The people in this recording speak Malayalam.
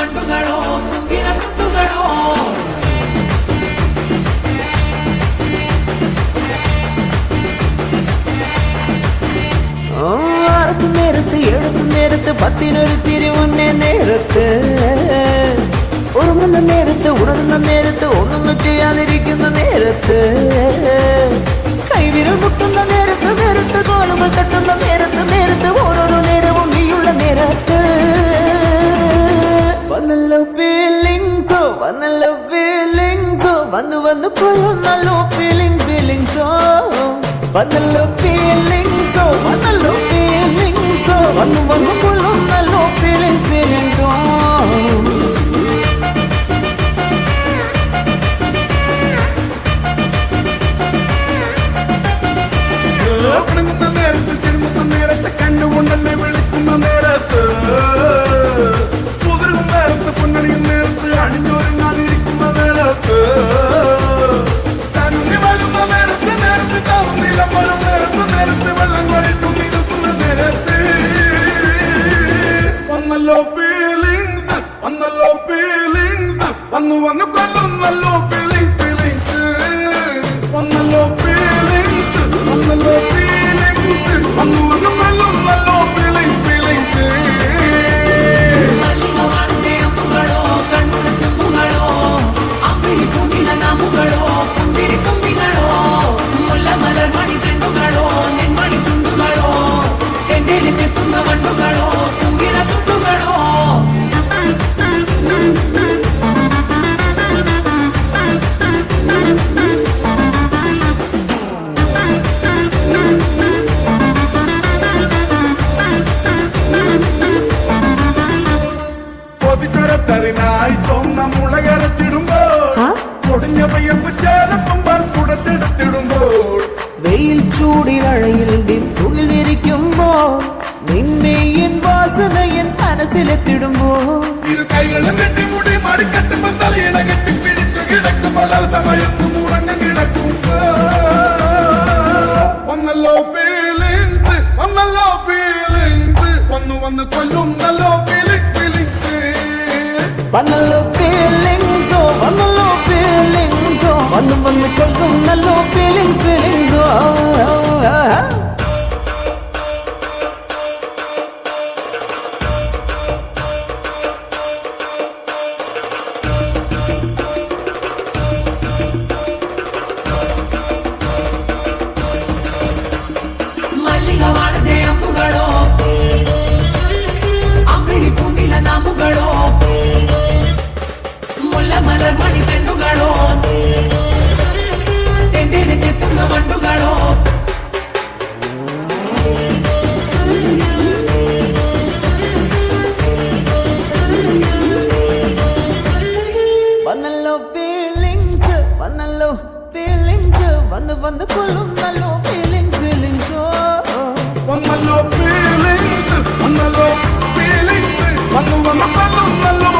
വണ്ടുകളോ കുങ്കിന കുട്ടുകളോ നേരത്ത് എടുത്തു നേരത്ത് പത്തിനൊരു തിരിമുന്നേ നേരത്ത് ഉറങ്ങുന്ന നേരത്ത് ഉണർന്ന നേരത്ത് ഒന്നും ചെയ്യാതിരിക്കുന്ന നേരത്ത് കൈവിരൽ മുട്ടുന്ന നേരത്ത് നേരത്ത് കോലുകൾ തട്ടുന്ന നേരത്ത് നേരത്ത് ഓരോരോ നേരവും നീയുള്ള നേരത്ത് വന്നല്ലോ ഫീലിങ്സോ വന്നല്ലോ ഫീലിങ്സോ വന്നു വന്നു കൊള്ളുന്നല്ലോ ഫീലിങ്സോ വന്നല്ലോ ഫീലിങ്സോ വന്നല്ലോ ഫീലിങ്സോ വന്നു വന്നു കൊള്ളുന്നല്ലോ ഫീലിങ്സോ പിണങ്ങുന്ന നേരത്ത് തിരുമുന്ന നേരത്ത് കണ്ടുകൊണ്ടല്ലേ വിളിക്കുന്ന നേരത്ത് പുതിരുന്ന നേരത്ത് പൊന്നണിയും നേരത്ത് അണിഞ്ഞൊരുങ്ങാതിരിക്കുന്ന നേരത്ത് തന്നി വരുന്ന നേരത്ത് നേരത്ത് താവുന്നില്ല വരും നേരത്ത് നേരത്ത് വെള്ളം കഴിച്ചു നിൽക്കുന്ന നേരത്ത് വന്നല്ലോ ഫീലിങ്സ് വന്നല്ലോ ഫീലിങ്സ് വന്നു വന്നു കൊല്ലുന്നല്ലോ ഫീലിങ്സ് വന്നല്ലോ ഫീലിങ്സ് വന്നല്ലോ ഫീലിങ്സ് വന്നു വന്നു കൊല്ലുന്നല്ലോ ഫീലിങ്സ് മല്ലിക വാളത്തെ അമ്പുകളോ കണ്ണുട തുമ്പുകളോ അമ്പിളി പൂങ്ങിന നാമ്പുകളോ പുന്തിരി തുമ്പികളോ മുല്ല മലർ മണി ചെണ്ടുകളോ നെന്മണി ചുണ്ടുകളോ തെണ്ടെടുത്തെത്തുന്ന വണ്ടുകളോ കുങ്കിന കുട്ടുകളോ പൊതിച്ചൊരത്തറിനായി തോന്ന മുളകരച്ചിടുമ്പോൾ പൊടിഞ്ഞ പയ്യപ്പ് ചേലത്തുമ്പോൾ കുടച്ചെടുത്തിടുമ്പോൾ വെയിൽ ചൂടിലഴയിൽ തുകിൽ വിരിക്കുമ്പോൾ നിന്നെയൻ വാസനയൻ മനസ്സിലെത്തിടുമ്പോ ഇരു കൈകളും കെട്ടിമുടി മടിക്കെട്ടുമ്പോൾ തലയിട കെട്ടിപ്പിടിച്ചു കിടക്കുമ്പോൾ സമയത്ത് മുറങ്ങ് കിടക്കുമ്പോ വന്നല്ലോ ഫീലിങ്സ് വന്നല്ലോ ഫീലിങ്സ് വന്നു വന്ന് കൊല്ലുന്നല്ലോ ഫീലിങ്സ് വന്നല്ലോ ഫീലിങ്സോ വന്നല്ലോ ഫീലിങ്സോ വന്നു വന്നു കൊള്ളുന്നല്ലോ ഫീലിങ്സോ മല്ലിക വാളത്തെ അമ്പുകളോ അമ്പിളി പൂങ്ങിന നാമ്പുകളോ മുല്ല മലർ മണി ചെണ്ടുകളോ തെണ്ടെടുത്തെത്തുന്ന വണ്ടുകളോ വന്നല്ലോ ഫീലിങ്സ് വന്നു വന്നു കൊള്ളുന്നല്ലോ ഫീലിങ്സോ വന്നല്ലോ ഫീലിങ്സ് വന്നല്ലോ ഫീലിങ്സ് വന്നു വന്നു കൊല്ലുന്നല്ലോ